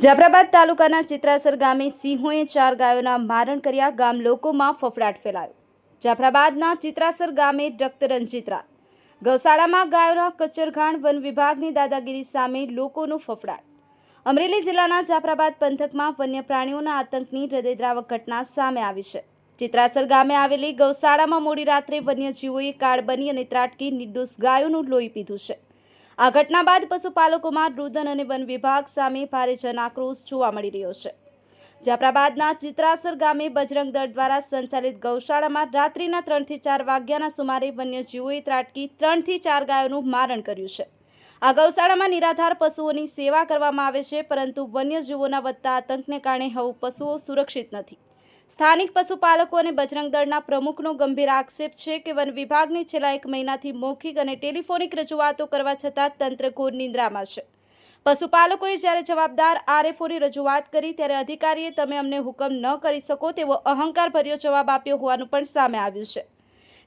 જાફરાબાદ તાલુકાના ચિત્રાસર ગામે સિંહોએ 4 ગાયોના મારણ કર્યા. ગામ લોકોમાં ફફડાટ ફેલાયો. જાફરાબાદના ચિત્રાસર ગામે રક્તરંજિત ગૌશાળામાં ગાયોના કચરઘાણ. વન વિભાગની દાદાગીરી સામે લોકોનો ફફડાટ. અમરેલી જિલ્લાના જાફરાબાદ પંથકમાં વન્ય પ્રાણીઓના આતંકની હૃદયદ્રાવક ઘટના સામે આવી છે. ચિત્રાસર ગામે આવેલી ગૌશાળામાં મોડી રાત્રે વન્યજીવોએ કાળ બની અને ત્રાટકી નિર્દોષ ગાયોનું લોહી પીધું છે. આ ઘટના બાદ પશુપાલકોમાં રુદન અને વન વિભાગ સામે ભારે જનાક્રોશ જોવા મળી રહ્યો છે. જાફરાબાદના ચિત્રાસર ગામે બજરંગ દળ દ્વારા સંચાલિત ગૌશાળામાં રાત્રિના 3 થી 4 વાગ્યાના સુમારે વન્યજીવોએ ત્રાટકી 3 થી 4 ગાયોનું મારણ કર્યું છે. આ ગૌશાળામાં નિરાધાર પશુઓની સેવા કરવામાં આવે છે, પરંતુ વન્યજીવોના વધતા આતંકને કારણે હવે પશુઓ સુરક્ષિત નથી. સ્થાનિક પશુપાલકો અને બજરંગ દળના પ્રમુખનો ગંભીર આક્ષેપ છે કે વન વિભાગની છેલ્લા 1 મહિનાથી મૌખિક અને ટેલિફોનિક રજૂઆતો કરવા છતાં તંત્ર ઘોર નિંદ્રામાં છે. પશુપાલકોએ જ્યારે જવાબદાર આરએફઓની રજૂઆત કરી ત્યારે અધિકારીએ તમે અમને હુકમ ન કરી શકો તેવો અહંકારભર્યો જવાબ આપ્યો હોવાનું પણ સામે આવ્યું છે.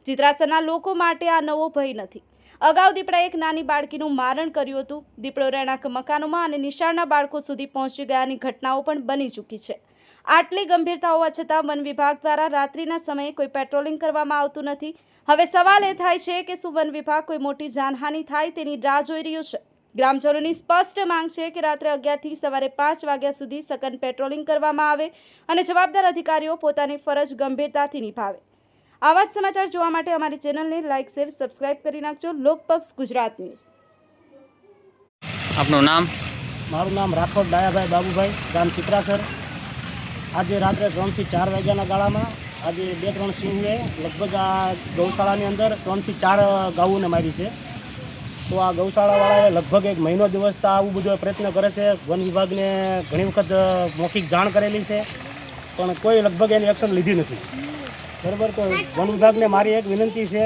ચિત્રાસરના લોકો માટે આ નવો ભય નથી. અગાઉ દીપડાએ એક નાની બાળકીનું મારણ કર્યું હતું. દીપડો રહેણાંક મકાનોમાં અને નિશાળના બાળકો સુધી પહોંચી ગયાની ઘટનાઓ પણ બની ચૂકી છે. આટલી ગંભીરતા હોવા છતાં વન વિભાગ દ્વારા રાત્રિના સમયે કોઈ પેટ્રોલિંગ કરવામાં આવતું નથી. હવે સવાલ એ થાય છે કે શું વન વિભાગ કોઈ મોટી જાનહાનિ થાય તેની રાહ જોઈ રહ્યું છે? ગ્રામજનોની સ્પષ્ટ માંગ છે કે રાત્રે 11 થી સવારે 5 વાગ્યા સુધી સઘન પેટ્રોલિંગ કરવામાં આવે અને જવાબદાર અધિકારીઓ પોતાની ફરજ ગંભીરતાથી નિભાવે. આવા જ સમાચાર જોવા માટે અમારી ચેનલને લાઇક, શેર, સબસ્ક્રાઇબ કરી નાખજો. લોકપક્ષ ગુજરાત ન્યૂઝ. આપનું નામ? મારું નામ રાઠોડ ડાયાભાઈ બાબુભાઈ, ગામ ચિત્રાસર. આજે રાત્રે 3 થી 4 વાગ્યાના ગાળામાં આજે 2-3 સિંહે લગભગ આ ગૌશાળાની અંદર 3 થી 4 ગાયોને મારી છે. તો આ ગૌશાળાવાળાએ લગભગ 1 મહિનો દિવસથી આવું બધો પ્રયત્ન કરે છે. વન વિભાગને ઘણી વખત મૌખિક જાણ કરેલી છે, પણ કોઈ લગભગ એની એક્શન લીધી નથી. બરાબર. તો વન વિભાગને મારી એક વિનંતી છે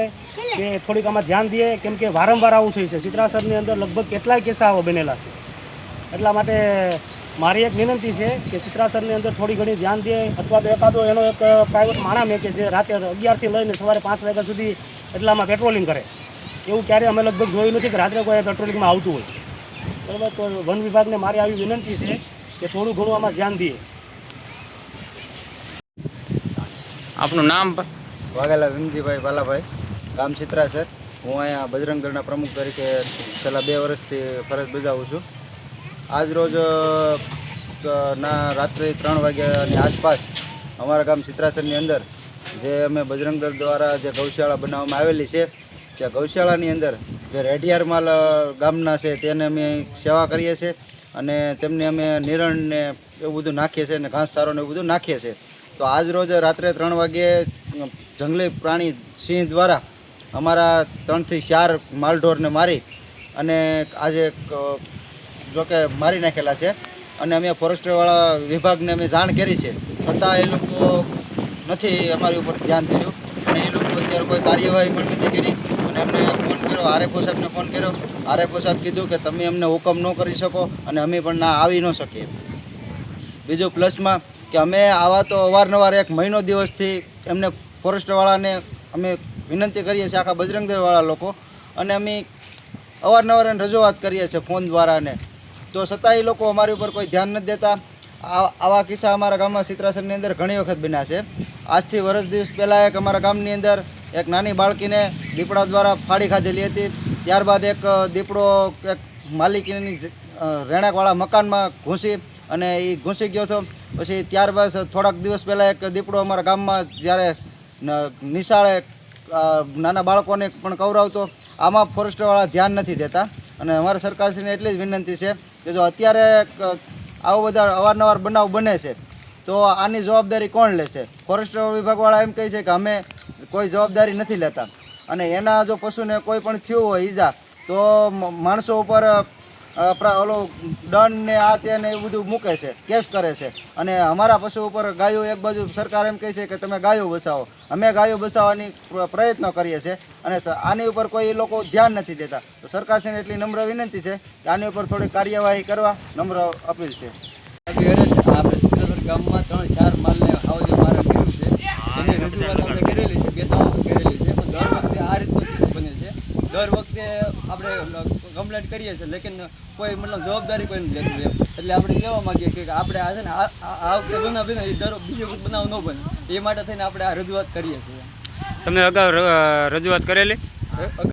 કે થોડીક આમાં ધ્યાન દે, કેમ કે વારંવાર આવું થયું છે. ચિત્રાસરની અંદર લગભગ કેટલાય કિસ્સાઓ બનેલા છે. એટલા માટે મારી એક વિનંતી છે કે ચિત્રાસરની અંદર થોડી ઘણી ધ્યાન દે, અથવા તો એકાદો એનો એક પ્રાઇવેટ માણસ મેં કે જે રાતે 11 થી લઈને સવારે 5 વાગ્યા સુધી એટલામાં પેટ્રોલિંગ કરે. એવું ક્યારેય અમે લગભગ જોયું નથી કે રાત્રે કોઈ પેટ્રોલિંગમાં આવતું હોય. બરાબર. તો વન વિભાગને મારી આવી વિનંતી છે કે થોડું ઘણું આમાં ધ્યાન દે. આપનું નામ? વાઘેલા વિમજીભાઈ બાલાભાઈ, ગામ ચિત્રાસર. હું અહીંયા બજરંગ દળના પ્રમુખ તરીકે છેલ્લા 2 વર્ષથી ફરજ બજાવું છું. આજ રોજ રાત્રે 3 વાગ્યાની આસપાસ અમારા ગામ ચિત્રાસરની અંદર જે અમે બજરંગ દળ દ્વારા જે ગૌશાળા બનાવવામાં આવેલી છે, તે ગૌશાળાની અંદર જે રેઢિયારમાલ ગામના છે તેને અમે સેવા કરીએ છીએ અને તેમને અમે નિરણને એવું બધું નાખીએ છીએ અને ઘાસચારો ને એવું બધું નાખીએ છીએ. તો આજ રોજ રાત્રે 3 વાગ્યે જંગલી પ્રાણી સિંહ દ્વારા અમારા 3 થી 4 માલઢોરને મારી અને આજે જોકે મારી નાખેલા છે. અને અમે ફોરેસ્ટવાળા વિભાગને અમે જાણ કરી છે, છતાં એ લોકો નથી અમારી ઉપર ધ્યાન કર્યું અને એ લોકો અત્યારે કોઈ કાર્યવાહી પણ નથી કરી. અને એમને ફોન કર્યો, આરએફઓ સાહેબને ફોન કર્યો. આરએફઓ સાહેબ કીધું કે તમે અમને હુકમ ન કરી શકો અને અમે પણ ના આવી ન શકીએ. બીજું પ્લસમાં કે અમે આવા તો અવારનવાર 1 મહિનો દિવસથી એમને ફોરેસ્ટવાળાને અમે વિનંતી કરીએ છીએ, આખા બજરંગ દળવાળા લોકો, અને અમે અવારનવાર રજૂઆત કરીએ છીએ ફોન દ્વારા ને, તો છતાં એ લોકો અમારી ઉપર કોઈ ધ્યાન નથી દેતા. આવા કિસ્સા અમારા ગામમાં ચિત્રાસરની અંદર ઘણી વખત બન્યા છે. આજથી વર્ષ દિવસ પહેલાં એક અમારા ગામની અંદર એક નાની બાળકીને દીપડા દ્વારા ફાડી ખાધેલી હતી. ત્યારબાદ એક દીપડો એક માલિકીની રહેણાંકવાળા મકાનમાં ઘૂસી અને એ ઘૂસી ગયો હતો. પછી ત્યારબાદ થોડાક દિવસ પહેલાં એક દીપડો અમારા ગામમાં જ્યારે નિશાળે નાના બાળકોને પણ કવરાવતો. આમાં ફોરેસ્ટવાળા ધ્યાન નથી દેતા અને અમારા સરકારશ્રીને એટલી જ વિનંતી છે કે જો અત્યારે આવો બધા અવારનવાર બનાવ બને છે તો આની જવાબદારી કોણ લેશે? ફોરેસ્ટ વિભાગવાળા એમ કહે છે કે અમે કોઈ જવાબદારી નથી લેતા, અને એના જો પશુને કોઈ પણ થયું હોય ઈજા તો માણસો ઉપર ઓલો દંડ ને આ તે ને એવું બધું મૂકે છે, કેસ કરે છે. અને અમારા પશુ ઉપર ગાયો, એક બાજુ સરકાર એમ કહે છે કે તમે ગાયો બચાવો, અમે ગાયો બચાવવાની પ્રયત્નો કરીએ છીએ અને આની ઉપર કોઈ એ લોકો ધ્યાન નથી દેતા. તો સરકારશ્રીને એટલી નમ્ર વિનંતી છે કે આની ઉપર થોડી કાર્યવાહી કરવા નમ્ર અપીલ છે. આપણે ચિત્રાસર ગામમાં 3-4 માલને આવજે મારણ કર્યું છે. એની રજૂઆત આપણે કરેલી છે, 2-3 વખત કરેલી છે, પણ દર વખતે આ રીતનું બને છે. દર વખતે આપણે કમ્પ્લેન્ટ કરીએ છીએ લેકિન કોઈ મતલબ જવાબદારી કોઈ નથી લેતું એમ. એટલે આપણે કહેવા માંગીએ કે આપણે આ છે ને આ વખતે બનાવ બને એ દર બીજો બનાવ ન બને એ માટે થઈને આપણે આ રજૂઆત કરીએ છીએ. તમે અગાઉ રજૂઆત કરેલી?